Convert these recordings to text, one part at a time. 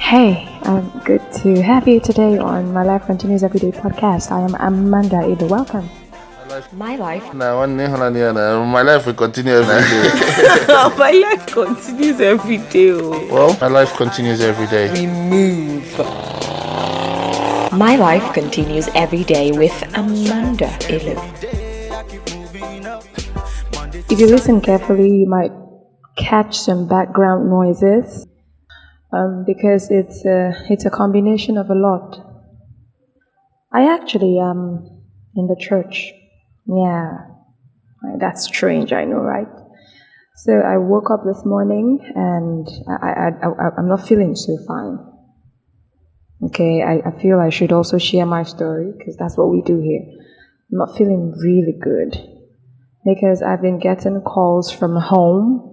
Hey, I'm good to have you today on My Life Continues Everyday podcast. I am Amanda Ida. Welcome. My life. My life will continue every day. My life continues every day. Well, my life continues every day. We move. My life continues every day with Amanda Ilo. If you listen carefully, you might catch some background noises because it's a combination of a lot. I actually am in the church. Yeah, that's strange, I know, right? So I woke up this morning and I'm not feeling so fine. Okay, I feel I should also share my story because that's what we do here. I'm not feeling really good because I've been getting calls from home.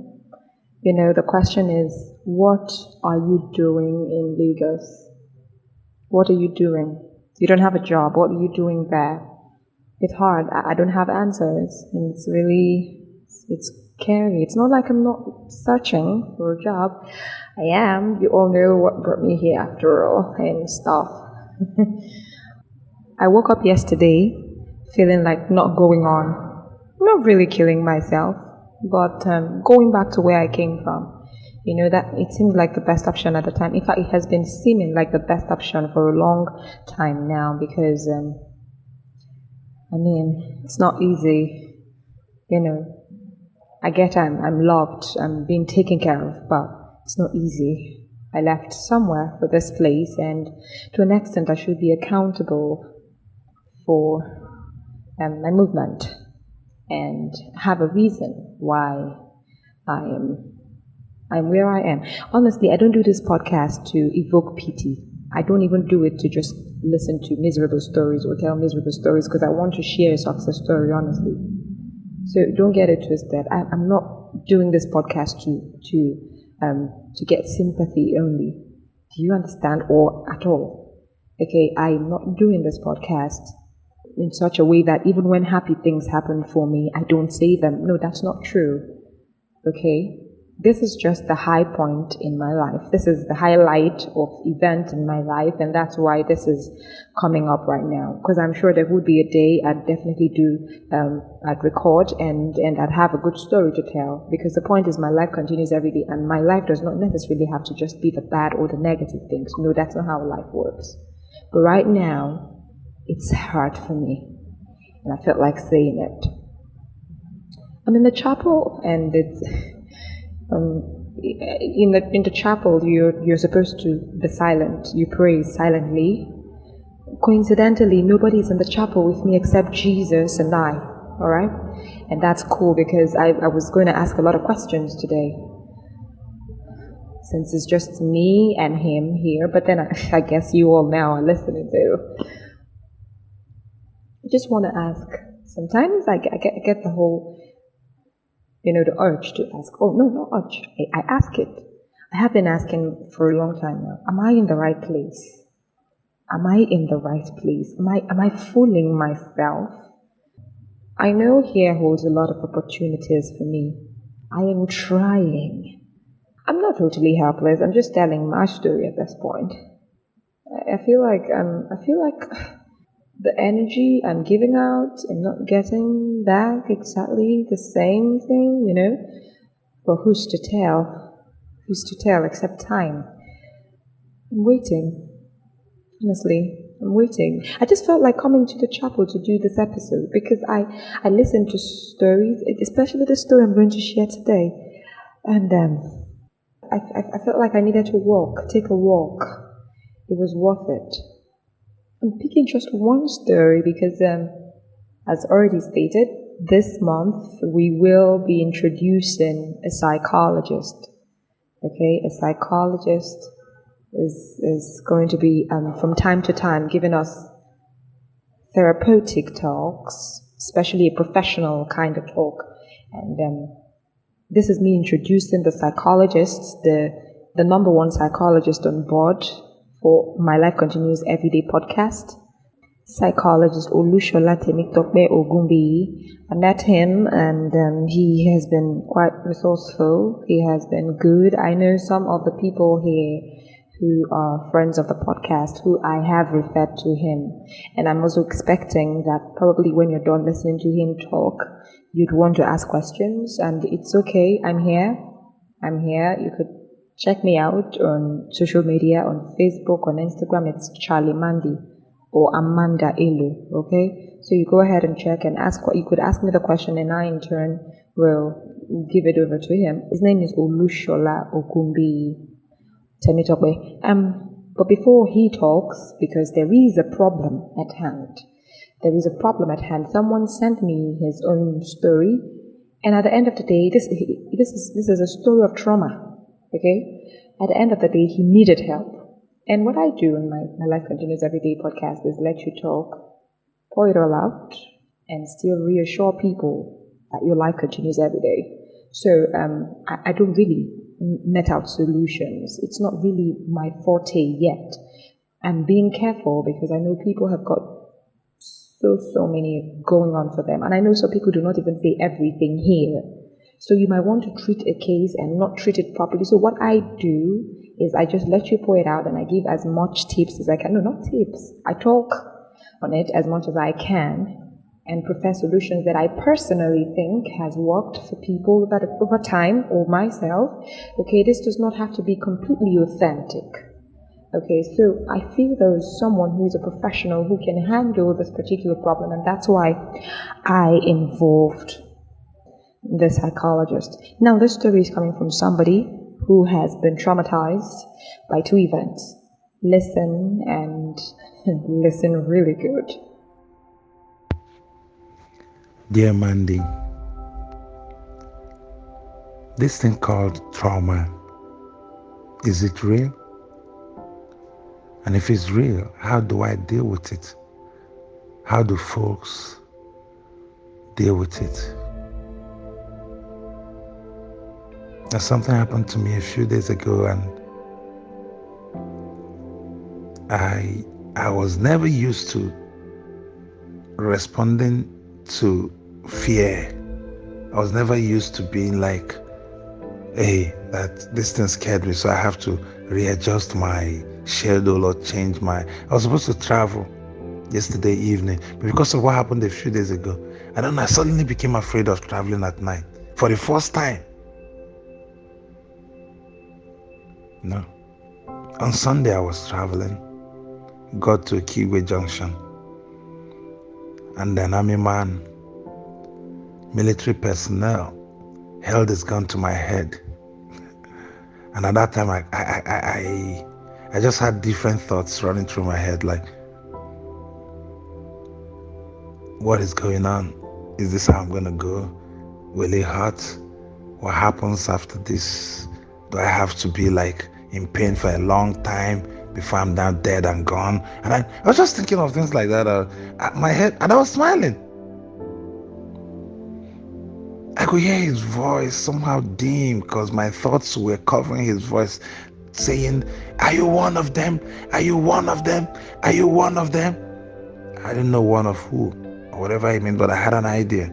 You know, the question is, what are you doing in Lagos? What are you doing? You don't have a job. What are you doing there? It's hard. I don't have answers. And it's scary. It's not like I'm not searching for a job. I am. You all know what brought me here after all and stuff. I woke up yesterday feeling like not going on. Not really killing myself, but going back to where I came from. You know, that it seemed like the best option at the time. In fact, it has been seeming like the best option for a long time now because, it's not easy. You know, I get I'm loved, I'm being taken care of, but it's not easy. I left somewhere for this place, and to an extent, I should be accountable for my movement and have a reason why I'm where I am. Honestly, I don't do this podcast to evoke pity. I don't even do it to just listen to miserable stories or tell miserable stories because I want to share a success story, honestly. So don't get it twisted. I'm not doing this podcast to get sympathy only. Do you understand? Or at all? Okay, I'm not doing this podcast in such a way that even when happy things happen for me, I don't say them. No, that's not true. Okay? This is just the high point in my life. This is the highlight of event in my life, and that's why this is coming up right now. Because I'm sure there would be a day I'd definitely I'd record and I'd have a good story to tell. Because the point is my life continues every day, and my life does not necessarily have to just be the bad or the negative things. No, that's not how life works. But right now, it's hard for me, and I felt like saying it. I'm in the chapel, and it's in the chapel. You're supposed to be silent. You pray silently. Coincidentally, nobody's in the chapel with me except Jesus and I. All right, and that's cool because I was going to ask a lot of questions today, since it's just me and him here. But then I guess you all now are listening too. I just want to ask. Sometimes I get the whole, the urge to ask. Oh, no, not urge. I ask it. I have been asking for a long time now. Am I in the right place? Am I in the right place? Am I fooling myself? I know here holds a lot of opportunities for me. I am trying. I'm not totally helpless. I'm just telling my story at this point. I feel like the energy I'm giving out and not getting back exactly the same thing, But who's to tell? Who's to tell except time? I'm waiting. Honestly, I'm waiting. I just felt like coming to the chapel to do this episode because I listened to stories, especially the story I'm going to share today. And I felt like I needed to take a walk. It was worth it. I'm picking just one story because, as already stated, this month we will be introducing a psychologist. Okay, a psychologist is going to be from time to time giving us therapeutic talks, especially a professional kind of talk. And this is me introducing the psychologist, the number one psychologist on board for My Life Continues Everyday podcast, psychologist Olushola Temitope Ogunbiyi. I met him and he has been quite resourceful. He has been good. I know some of the people here who are friends of the podcast who I have referred to him. And I'm also expecting that probably when you're done listening to him talk, you'd want to ask questions. And it's okay. I'm here. You could check me out on social media, on Facebook, on Instagram. It's Charlie Mandy or Amanda Elu. Okay? So you go ahead and check and ask. You could ask me the question, and I in turn will give it over to him. His name is Olushola Okumbi Temitope. But before he talks, because there is a problem at hand. Someone sent me his own story, and at the end of the day, this is a story of trauma. Okay? At the end of the day, he needed help. And what I do in my Life Continues Everyday podcast is let you talk, pour it all out, and still reassure people that your life continues every day. So I don't really net out solutions. It's not really my forte yet. I'm being careful because I know people have got so many going on for them. And I know some people do not even say everything here. So you might want to treat a case and not treat it properly. So what I do is I just let you pour it out and I give as much tips as I can. No, not tips. I talk on it as much as I can and prefer solutions that I personally think has worked for people over time or myself. Okay, this does not have to be completely authentic. Okay, so I feel there is someone who is a professional who can handle this particular problem, and that's why I involved the psychologist. Now, this story is coming from somebody who has been traumatized by 2 events. Listen and listen really good. Dear Mandy, this thing called trauma, is it real? And if it's real, how do I deal with it? How do folks deal with it? Now, something happened to me a few days ago, and I was never used to responding to fear. I was never used to being like, hey, that this thing scared me, so I have to readjust my schedule or change I was supposed to travel yesterday evening, but because of what happened a few days ago, I suddenly became afraid of traveling at night for the first time. No. On Sunday I was traveling, got to Kiwe Junction, and an army man, military personnel, held his gun to my head. And at that time, I just had different thoughts running through my head, like, what is going on? Is this how I'm going to go? Will it hurt? What happens after this? Do I have to be like in pain for a long time before I'm now dead and gone? And I was just thinking of things like that at my head, and I was smiling. I could hear his voice somehow dim because my thoughts were covering his voice, saying, are you one of them? Are you one of them? Are you one of them? I didn't know one of who or whatever he meant, but I had an idea.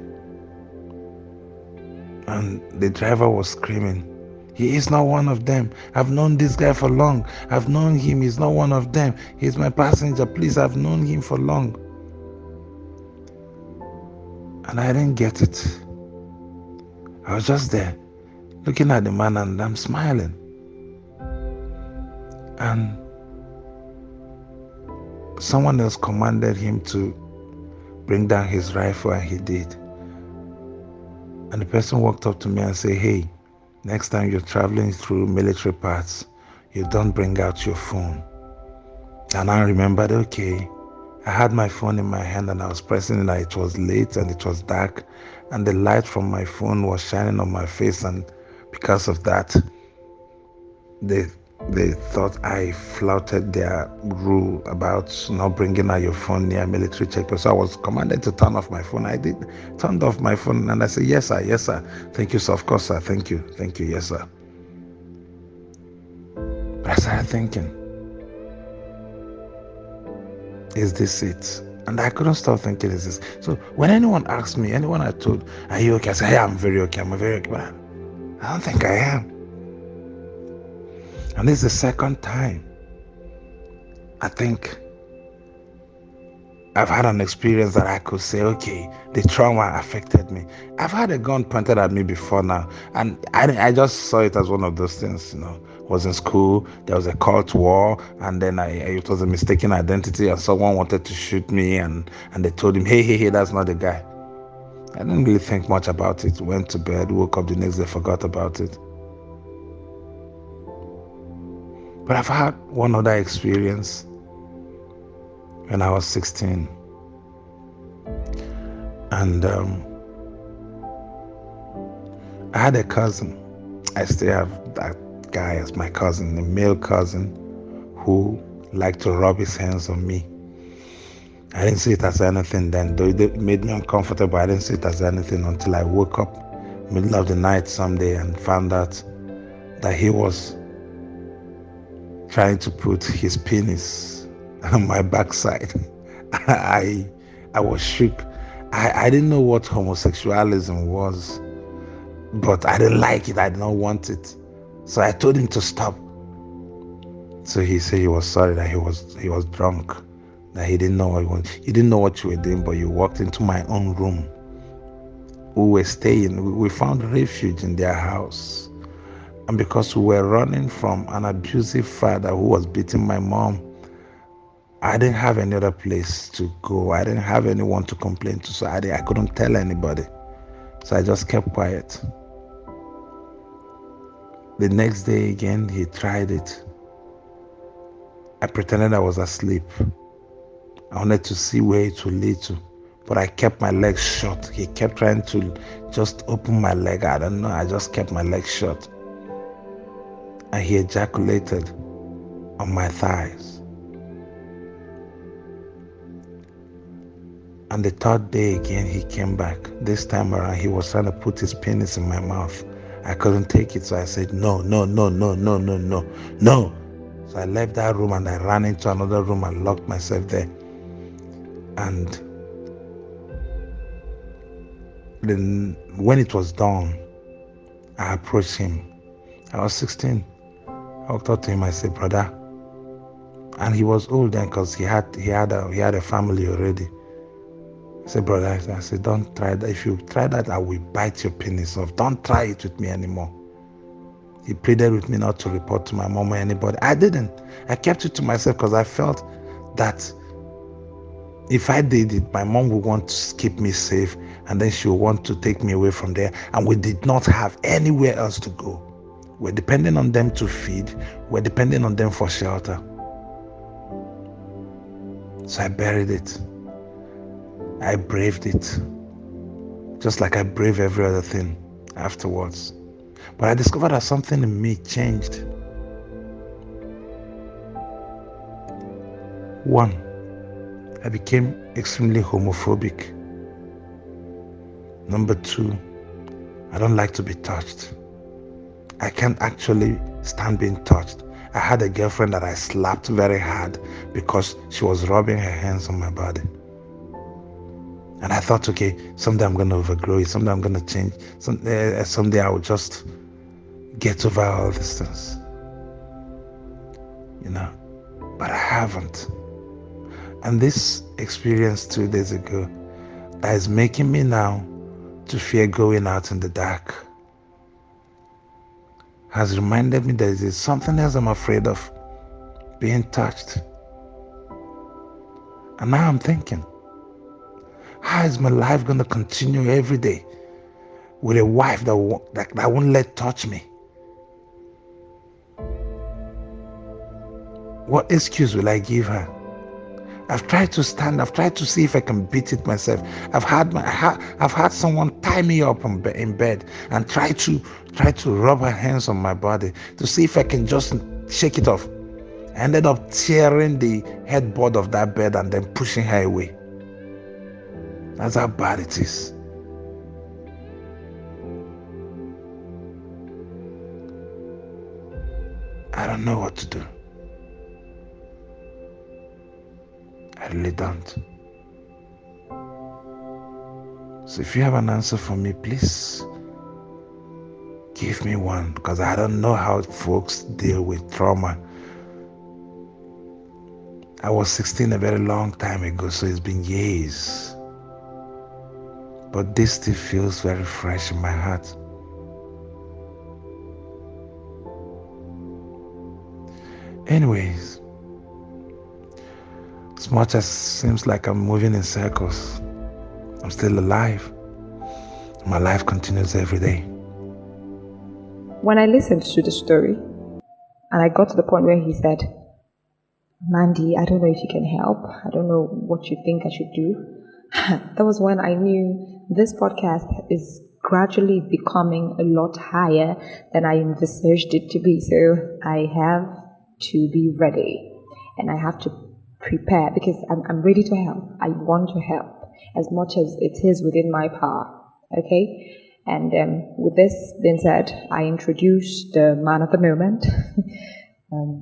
And the driver was screaming, he is not one of them. I've known this guy for long. I've known him. He's not one of them. He's my passenger. Please, I've known him for long. And I didn't get it. I was just there, looking at the man, and I'm smiling. And someone else commanded him to bring down his rifle, and he did. And the person walked up to me and said, hey, next time you're traveling through military parts, you don't bring out your phone. And I remembered, okay, I had my phone in my hand and I was pressing it, and it was late and it was dark, and the light from my phone was shining on my face, and because of that, they thought I flouted their rule about not bringing out your phone near military checkpoint. So I was commanded to turn off my phone. I did, turned off my phone, and I said, yes sir, thank you sir, of course sir, thank you, yes sir. But I started thinking, is this it? And I couldn't stop thinking, is this? So when anyone asked me, anyone I told, are you okay? I said, hey, I'm very okay, but I don't think I am. And this is the second time I think I've had an experience that I could say, okay, the trauma affected me. I've had a gun pointed at me before now, and I just saw it as one of those things, Was in school, there was a cult war, and then it was a mistaken identity, and someone wanted to shoot me, and they told him, hey, that's not the guy. I didn't really think much about it. Went to bed, woke up the next day, forgot about it. But I've had one other experience when I was 16. And I had a cousin. I still have that guy as my cousin, a male cousin who liked to rub his hands on me. I didn't see it as anything then, though it made me uncomfortable. I didn't see it as anything until I woke up middle of the night someday and found out that he was trying to put his penis on my backside. I was shook. I didn't know what homosexualism was, but I didn't like it. I did not want it. So I told him to stop. So he said he was sorry, that he was drunk, that he didn't know what he wanted. He didn't know what you were doing, but you walked into my own room. We were staying. We found refuge in their house. And because we were running from an abusive father who was beating my mom, I didn't have any other place to go. I didn't have anyone to complain to, so I couldn't tell anybody. So I just kept quiet. The next day again, he tried it. I pretended I was asleep. I wanted to see where it would lead to, but I kept my legs shut. He kept trying to just open my leg. I don't know. I just kept my legs shut. And he ejaculated on my thighs. And the third day again, he came back. This time around, he was trying to put his penis in my mouth. I couldn't take it, so I said, no. So I left that room and I ran into another room and locked myself there. And then when it was done, I approached him. I was 16. I walked up to him. I said, brother, and he was old then because he had a family already. I said, brother, I said, don't try that. If you try that, I will bite your penis off. Don't try it with me anymore. He pleaded with me not to report to my mom or anybody. I didn't. I kept it to myself because I felt that if I did it, my mom would want to keep me safe, and then she would want to take me away from there. And we did not have anywhere else to go. We're depending on them to feed. We're depending on them for shelter. So I buried it. I braved it, just like I brave every other thing afterwards. But I discovered that something in me changed. One, I became extremely homophobic. Number two, I don't like to be touched. I can't actually stand being touched. I had a girlfriend that I slapped very hard because she was rubbing her hands on my body. And I thought, okay, someday I'm going to overgrow it. Someday I'm going to change. Someday I will just get over all these things. But I haven't. And this experience 2 days ago that is making me now to fear going out in the dark has reminded me that there's something else I'm afraid of, being touched. And now I'm thinking, how is my life going to continue every day with a wife that won't let touch me? What excuse will I give her? I've tried to stand. I've tried to see if I can beat it myself. I've had someone tie me up in bed and try to rub her hands on my body to see if I can just shake it off. I ended up tearing the headboard of that bed and then pushing her away. That's how bad it is. I don't know what to do. I really don't. So if you have an answer for me, please give me one, because I don't know how folks deal with trauma. I was 16 a very long time ago, so it's been years. But this still feels very fresh in my heart. Anyways, as much as it seems like I'm moving in circles, I'm still alive. My life continues every day. When I listened to the story, and I got to the point where he said, Mandy, I don't know if you can help. I don't know what you think I should do. That was when I knew this podcast is gradually becoming a lot higher than I envisaged it to be. So I have to be ready and I have to prepare because I'm ready to help. I want to help as much as it is within my power. Okay? And with this being said, I introduce the man of the moment,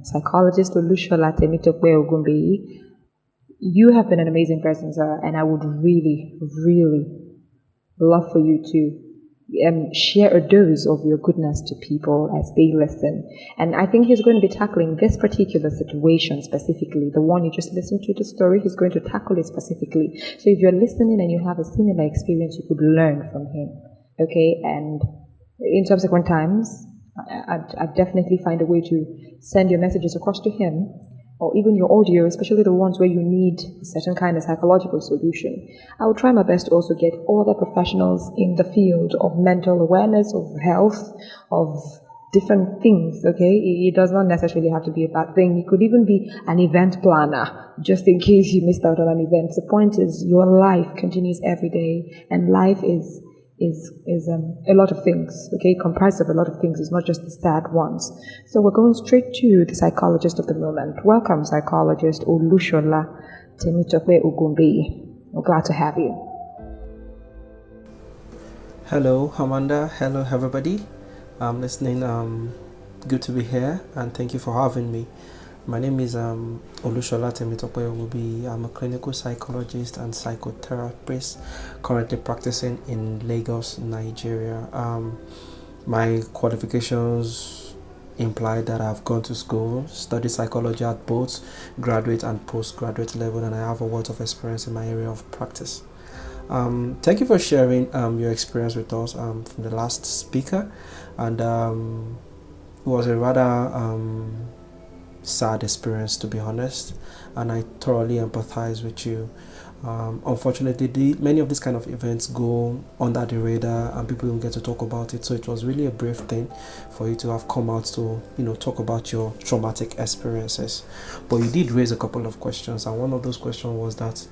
psychologist Olushola Temitope Ogunbiyi. You have been an amazing person, sir, and I would really, really love for you to share a dose of your goodness to people as they listen. And I think he's going to be tackling this particular situation specifically, the one you just listened to the story, he's going to tackle it specifically. So if you're listening and you have a similar experience, you could learn from him. Okay, and in subsequent times, I'd definitely find a way to send your messages across to him, or even your audio, especially the ones where you need a certain kind of psychological solution. I will try my best to also get other professionals in the field of mental awareness, of health, of different things, okay? It does not necessarily have to be a bad thing. It could even be an event planner, just in case you missed out on an event. The point is, your life continues every day, and life is a lot of things, okay, comprised of a lot of things. It's not just the sad ones. So we're going straight to the psychologist of the moment. Welcome, psychologist Olushola Temitope Ogunbiyi. We're glad to have you. Hello, Amanda. Hello, everybody. I'm listening. Good to be here, and thank you for having me. My name is Olushola Temitope Ogunbiyi. I'm a clinical psychologist and psychotherapist currently practicing in Lagos, Nigeria. My qualifications imply that I've gone to school, studied psychology at both graduate and postgraduate level, and I have a wealth of experience in my area of practice. Thank you for sharing your experience with us from the last speaker, and it was a rather sad experience, to be honest, and I thoroughly empathize with you. Unfortunately, many of these kind of events go under the radar and people don't get to talk about it, so it was really a brave thing for you to have come out to talk about your traumatic experiences. But you did raise a couple of questions, and one of those questions was that,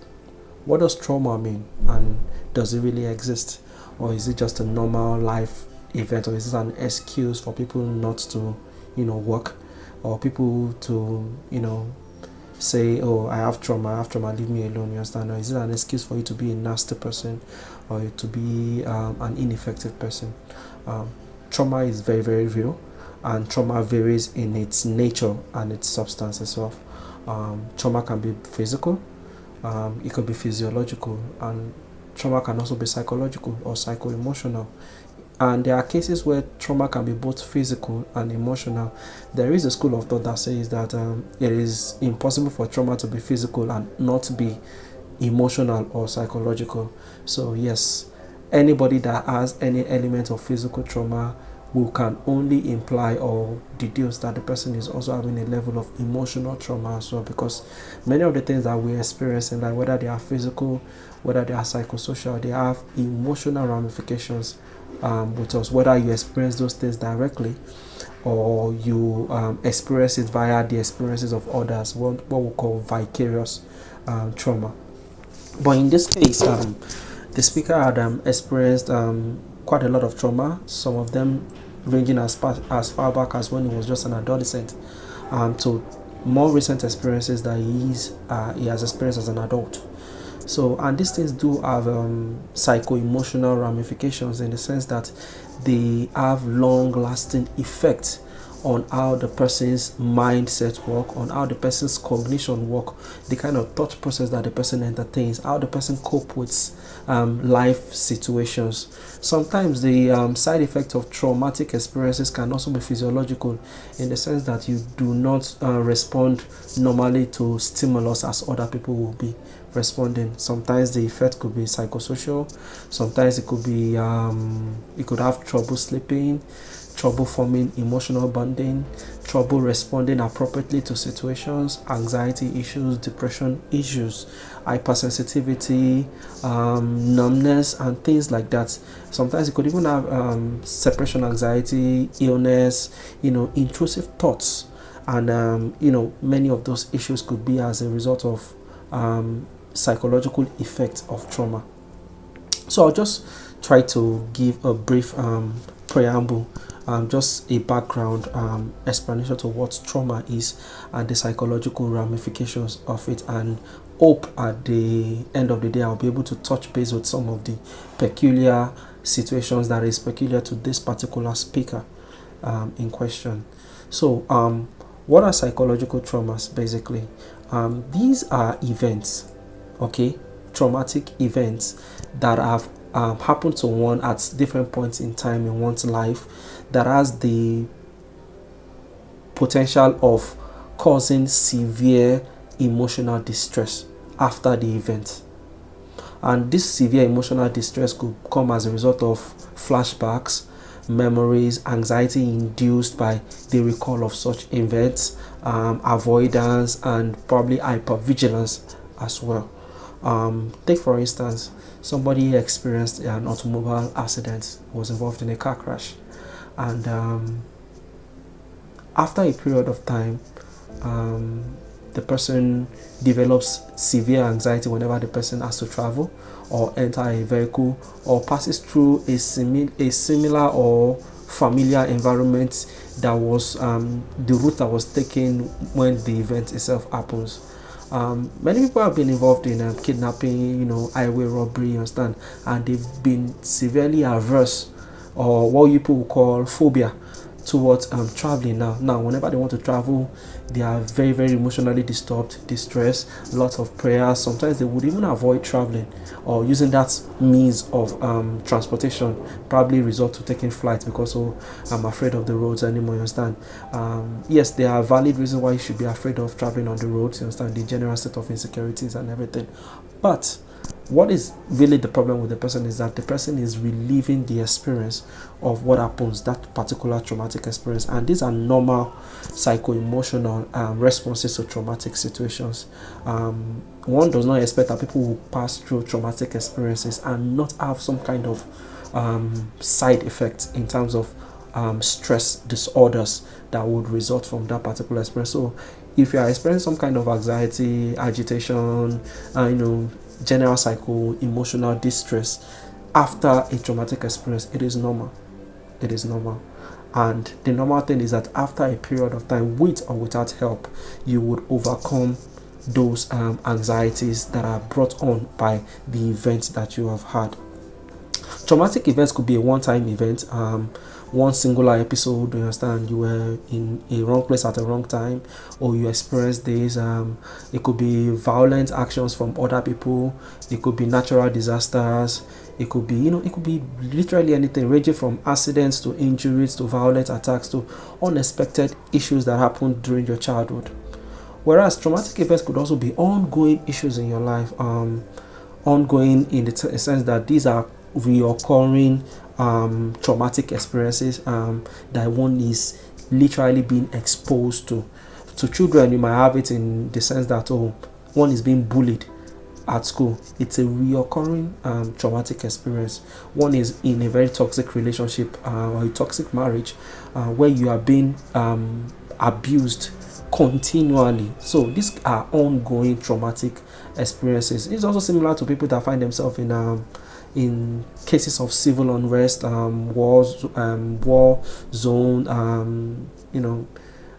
what does trauma mean, and does it really exist, or is it just a normal life event, or is it an excuse for people not to work, or people to say, oh, I have trauma, leave me alone, you understand? Or is it an excuse for you to be a nasty person, or to be an ineffective person? Trauma is very, very real, and trauma varies in its nature and its substance itself. Trauma can be physical, it could be physiological, and trauma can also be psychological or psycho-emotional. And there are cases where trauma can be both physical and emotional. There is a school of thought that says that it is impossible for trauma to be physical and not be emotional or psychological. So yes, anybody that has any element of physical trauma, we can only imply or deduce that the person is also having a level of emotional trauma as well, because many of the things that we're experiencing, like whether they are physical, whether they are psychosocial, they have emotional ramifications with us, whether you experience those things directly or you experience it via the experiences of others, what we call vicarious trauma. But in this case, the speaker had experienced quite a lot of trauma, some of them ranging as far back as when he was just an adolescent, to more recent experiences that he has experienced as an adult. So, and these things do have psycho-emotional ramifications, in the sense that they have long-lasting effects on how the person's mindset work, on how the person's cognition work, the kind of thought process that the person entertains, how the person cope with life situations. Sometimes the side effect of traumatic experiences can also be physiological, in the sense that you do not respond normally to stimulus as other people will be responding. Sometimes the effect could be psychosocial. Sometimes it could be you could have trouble sleeping, trouble forming emotional bonding, trouble responding appropriately to situations, anxiety issues, depression issues, hypersensitivity, numbness, and things like that. Sometimes you could even have separation anxiety, illness, intrusive thoughts, and many of those issues could be as a result of psychological effects of trauma. So I'll just try to give a brief preamble, just a background explanation to what trauma is and the psychological ramifications of it, and hope at the end of the day I'll be able to touch base with some of the peculiar situations that is peculiar to this particular speaker in question. So what are psychological traumas? Basically, these are events, okay, traumatic events that have happened to one at different points in time in one's life, that has the potential of causing severe emotional distress after the event. And this severe emotional distress could come as a result of flashbacks, memories, anxiety induced by the recall of such events, avoidance, and probably hypervigilance as well. Take for instance, somebody experienced an automobile accident, was involved in a car crash, and after a period of time, the person develops severe anxiety whenever the person has to travel or enter a vehicle or passes through a similar or familiar environment that was the route that was taken when the event itself happens. Many people have been involved in kidnapping, highway robbery, you understand, and they've been severely averse, or what you people call phobia, towards traveling. Now whenever they want to travel, they are very, very emotionally disturbed, distressed, lots of prayers. Sometimes they would even avoid traveling or using that means of transportation, probably resort to taking flights because I'm afraid of the roads anymore, you understand. Yes, there are valid reasons why you should be afraid of traveling on the roads, you understand, the general state of insecurities and everything. But what is really the problem with the person is that the person is reliving the experience of what happens, that particular traumatic experience, and these are normal psycho-emotional responses to traumatic situations. One does not expect that people will pass through traumatic experiences and not have some kind of side effects in terms of stress disorders that would result from that particular experience. So if you are experiencing some kind of anxiety, agitation, general psycho-emotional distress after a traumatic experience, it is normal. It is normal. And the normal thing is that after a period of time, with or without help, you would overcome those anxieties that are brought on by the events that you have had. Traumatic events could be a one-time event, one singular episode, you understand, you were in a wrong place at the wrong time, or you experienced this. It could be violent actions from other people, it could be natural disasters, it could be, it could be literally anything, ranging from accidents to injuries to violent attacks to unexpected issues that happened during your childhood. Whereas traumatic events could also be ongoing issues in your life, ongoing in the sense that these are reoccurring traumatic experiences that one is literally being exposed to. To children, you might have it in the sense that one is being bullied at school. It's a reoccurring traumatic experience. One is in a very toxic relationship or a toxic marriage where you are being abused continually. So these are ongoing traumatic experiences. It's also similar to people that find themselves in cases of civil unrest, war zone,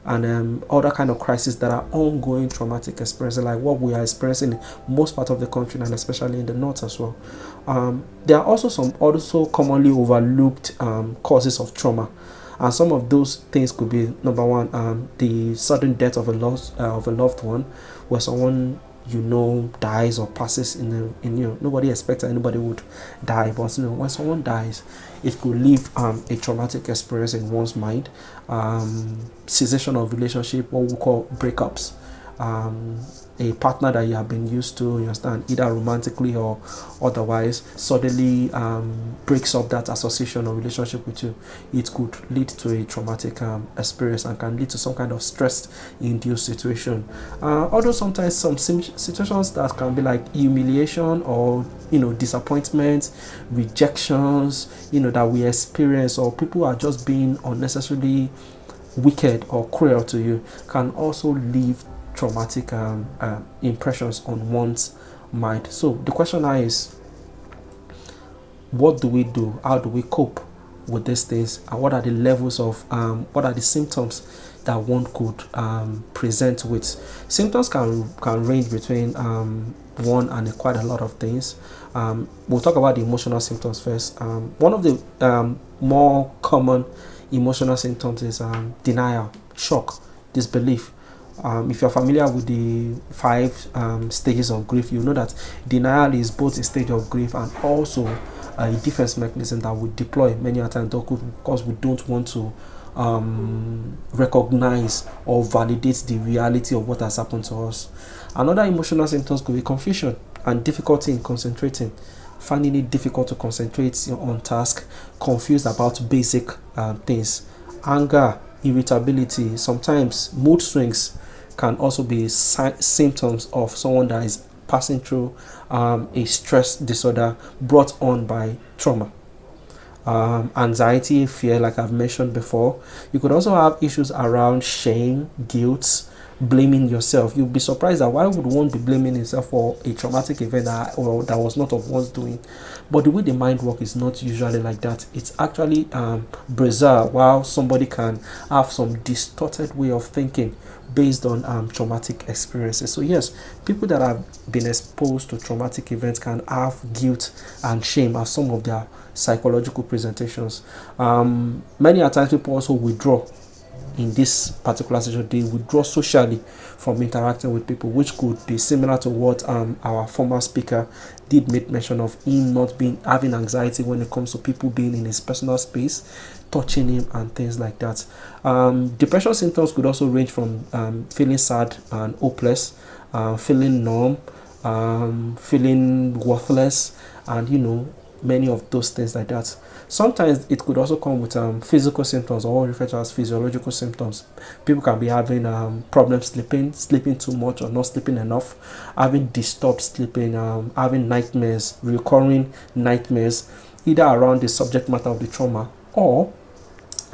and other kind of crises that are ongoing traumatic experiences, like what we are experiencing in most part of the country and especially in the north as well. There are also some commonly overlooked causes of trauma, And some of those things could be, number one, the sudden death of a loved one, where someone dies or passes in nobody expects that anybody would die, but when someone dies, it could leave a traumatic experience in one's mind. Cessation of relationship, what we call breakups. A partner that you have been used to, you understand, either romantically or otherwise, suddenly breaks up that association or relationship with you. It could lead to a traumatic experience and can lead to some kind of stress-induced situation. Although sometimes some situations that can be like humiliation or disappointment, rejections, that we experience, or people are just being unnecessarily wicked or cruel to you, can also leave traumatic impressions on one's mind. So the question now is, what do we do? How do we cope with these things? And what are the levels of what are the symptoms that one could present with? Symptoms can range between one and quite a lot of things. We'll talk about the emotional symptoms first. One of the more common emotional symptoms is denial, shock, disbelief. If you're familiar with the 5 stages of grief, you know that denial is both a stage of grief and also a defense mechanism that we deploy many times because we don't want to recognize or validate the reality of what has happened to us. Another emotional symptoms could be confusion and difficulty in concentrating, finding it difficult to concentrate on task, confused about basic things. Anger, irritability, sometimes mood swings can also be symptoms of someone that is passing through a stress disorder brought on by trauma. Anxiety, fear, like I've mentioned before. You could also have issues around shame, guilt, blaming yourself. You'll be surprised that why would one be blaming himself for a traumatic event that was not of one's doing. But the way the mind works is not usually like that. It's actually bizarre, while somebody can have some distorted way of thinking based on traumatic experiences. So yes, people that have been exposed to traumatic events can have guilt and shame as some of their psychological presentations. Many a times people also withdraw in this particular situation. They withdraw socially from interacting with people, which could be similar to what our former speaker did make mention of, him not having anxiety when it comes to people being in his personal space, touching him and things like that. Depression symptoms could also range from feeling sad and hopeless, feeling numb, feeling worthless, and many of those things like that. Sometimes it could also come with physical symptoms, or what we refer to as physiological symptoms. People can be having problems sleeping too much or not sleeping enough, having disturbed sleeping, having nightmares, recurring nightmares, either around the subject matter of the trauma, or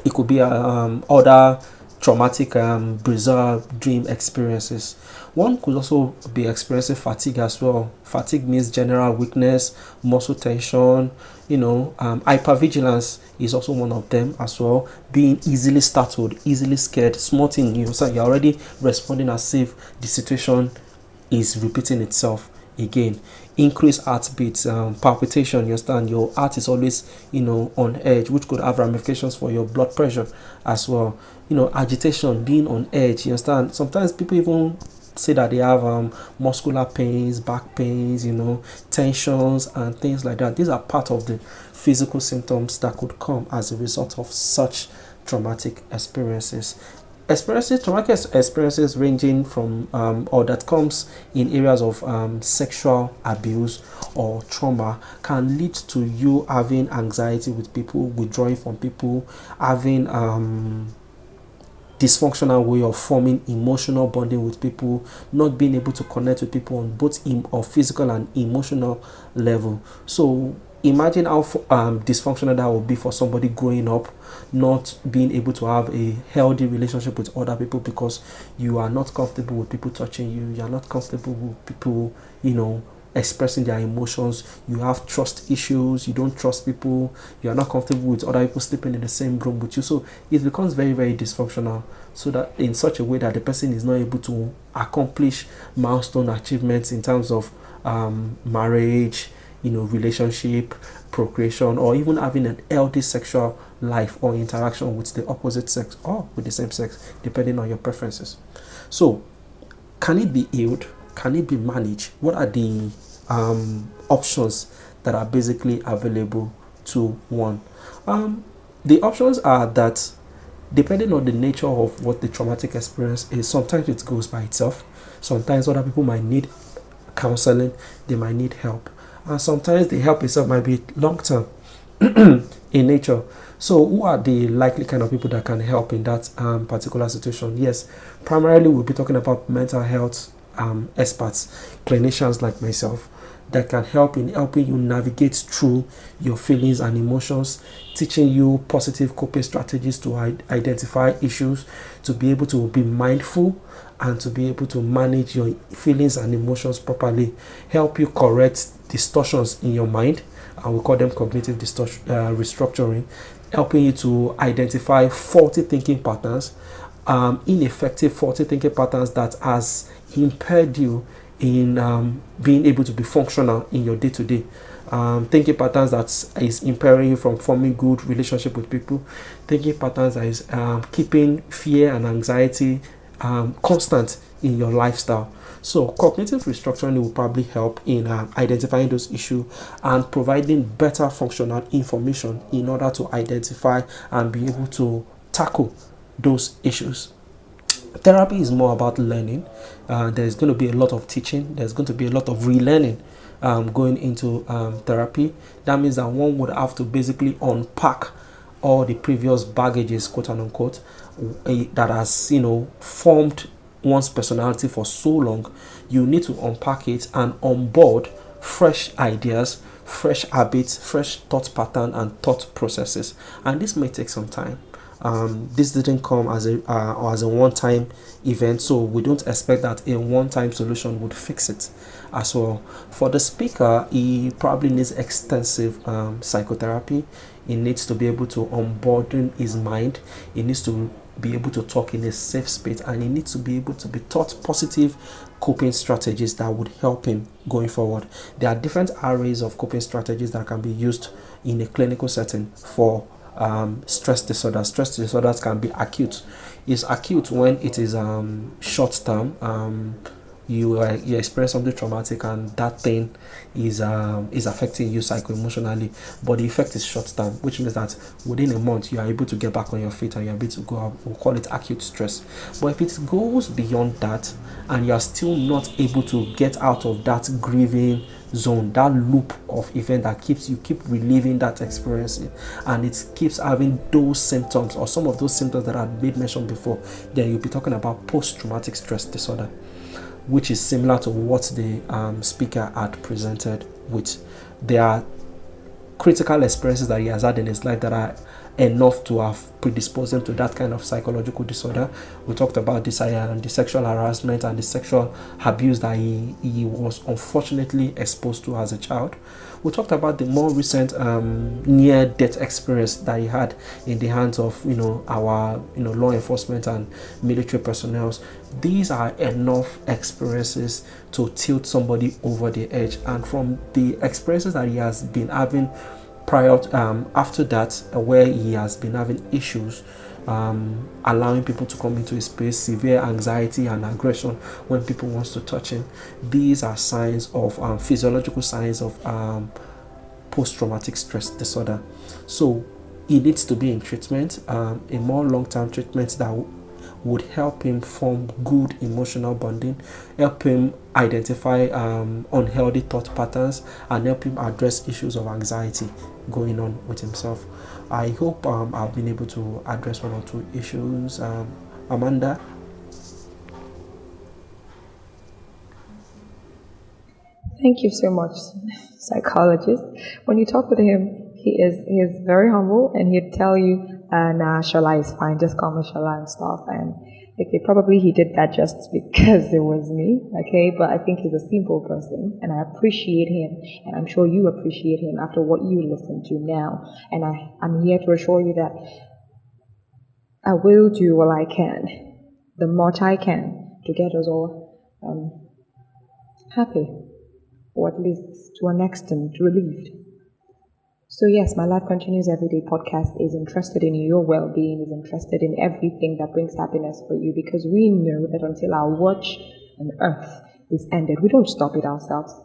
it could be other traumatic bizarre dream experiences. One could also be experiencing fatigue as well. Fatigue means general weakness, muscle tension, hypervigilance is also one of them as well. Being easily startled, easily scared, small thing, you're already responding as if the situation is repeating itself again. Increased heartbeats, palpitation, you understand, your heart is always on edge, which could have ramifications for your blood pressure as well. Agitation, being on edge, you understand. Sometimes people even say that they have muscular pains, back pains, tensions and things like that. These are part of the physical symptoms that could come as a result of such traumatic experiences. Traumatic experiences ranging from or that comes in areas of sexual abuse or trauma can lead to you having anxiety with people, withdrawing from people, having dysfunctional way of forming emotional bonding with people, not being able to connect with people on both physical and emotional level. So imagine how dysfunctional that would be for somebody growing up, not being able to have a healthy relationship with other people because you are not comfortable with people touching you, you are not comfortable with people, expressing their emotions, you have trust issues, you don't trust people, you are not comfortable with other people sleeping in the same room with you. So it becomes very, very dysfunctional, so that in such a way that the person is not able to accomplish milestone achievements in terms of marriage, relationship, procreation, or even having an healthy sexual life or interaction with the opposite sex or with the same sex, depending on your preferences. So, can it be healed? Can it be managed? What are the options that are basically available to one? The options are that, depending on the nature of what the traumatic experience is, sometimes it goes by itself. Sometimes other people might need counseling, they might need help, and sometimes the help itself might be long term in nature. So, who are the likely kind of people that can help in that particular situation? Yes, primarily we'll be talking about mental health experts, clinicians like myself, that can help in helping you navigate through your feelings and emotions, teaching you positive coping strategies to identify issues, to be able to be mindful, and to be able to manage your feelings and emotions properly, help you correct distortions in your mind, and we call them cognitive restructuring, helping you to identify faulty thinking patterns, ineffective faulty thinking patterns that has impaired you in being able to be functional in your day-to-day. Thinking patterns that is impairing you from forming good relationship with people, thinking patterns that is keeping fear and anxiety constant in your lifestyle. So cognitive restructuring will probably help in identifying those issues and providing better functional information in order to identify and be able to tackle those issues. Therapy is more about learning. There's going to be a lot of teaching. There's going to be a lot of relearning going into therapy. That means that one would have to basically unpack all the previous baggages, quote unquote, that has formed one's personality for so long. You need to unpack it and onboard fresh ideas, fresh habits, fresh thought pattern and thought processes, and this may take some time. This didn't come as a one-time event, so we don't expect that a one-time solution would fix it as well. For the speaker, he probably needs extensive psychotherapy. He needs to be able to unburden his mind. He needs to be able to talk in a safe space, and he needs to be able to be taught positive coping strategies that would help him going forward. There are different arrays of coping strategies that can be used in a clinical setting for stress disorders. Stress disorders can be acute. It's acute when it is short term. You experience something traumatic and that thing is affecting you psycho-emotionally, but the effect is short term, which means that within a month you are able to get back on your feet and you're able to go out. We'll call it acute stress. But if it goes beyond that and you are still not able to get out of that grieving zone, that loop of event that keep reliving that experience, and it keeps having those symptoms or some of those symptoms that I made mention before, then you'll be talking about post-traumatic stress disorder, which is similar to what the speaker had presented with. There are critical experiences that he has had in his life that are enough to have predisposed him to that kind of psychological disorder. We talked about the sexual harassment and the sexual abuse that he was unfortunately exposed to as a child. We talked about the more recent near-death experience that he had in the hands of our law enforcement and military personnel. These are enough experiences to tilt somebody over the edge, and from the experiences that he has been having prior after that, where he has been having issues allowing people to come into his space, severe anxiety and aggression when people wants to touch him. These are signs of physiological signs of post-traumatic stress disorder. So he needs to be in treatment, a more long-term treatment that would help him form good emotional bonding, help him identify unhealthy thought patterns, and help him address issues of anxiety going on with himself. I hope I've been able to address one or two issues. Amanda? Thank you so much, psychologist. When you talk with him, he is very humble, and he'd tell you, nah, Shola is fine, just call me Shola and stuff. And okay, probably he did that just because it was me, okay? But I think he's a simple person, and I appreciate him, and I'm sure you appreciate him after what you listen to now. And I'm here to assure you that I will do what I can, the much I can, to get us all happy, or at least to an extent relieved. So yes, My Life Continues Everyday podcast is interested in your well-being, is interested in everything that brings happiness for you, because we know that until our watch on earth is ended, we don't stop it ourselves.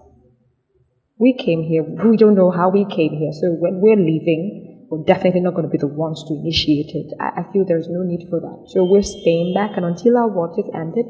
We came here, we don't know how we came here, so when we're leaving, we're definitely not going to be the ones to initiate it. I feel there's no need for that. So we're staying back, and until our watch is ended,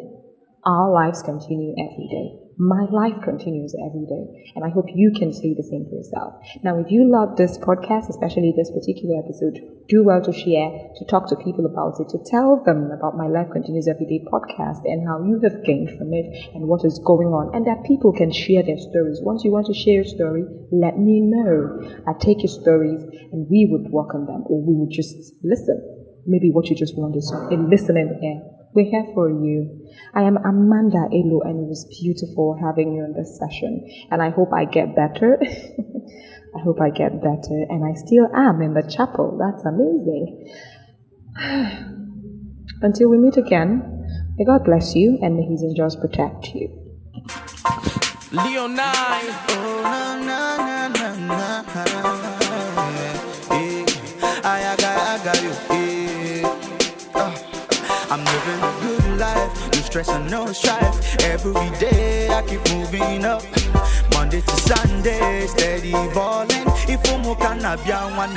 our lives continue every day. My life continues every day, and I hope you can say the same for yourself. Now, if you love this podcast, especially this particular episode, do well to share, to talk to people about it, to tell them about My Life Continues Everyday podcast and how you have gained from it and what is going on, and that people can share their stories. Once you want to share your story, let me know. I take your stories and we would work on them, or we would just listen. Maybe what you just want is a listening ear. We're here for you. I am Amanda Elo, and it was beautiful having you in this session. And I hope I get better. I hope I get better. And I still am in the chapel. That's amazing. Until we meet again, may God bless you and may His angels protect you. Leon 9. Oh, na, na, na, na, na. I got you. I'm living a good life, no stress and no strife. Every day I keep moving up. Monday to Sunday, steady balling. If you can have one,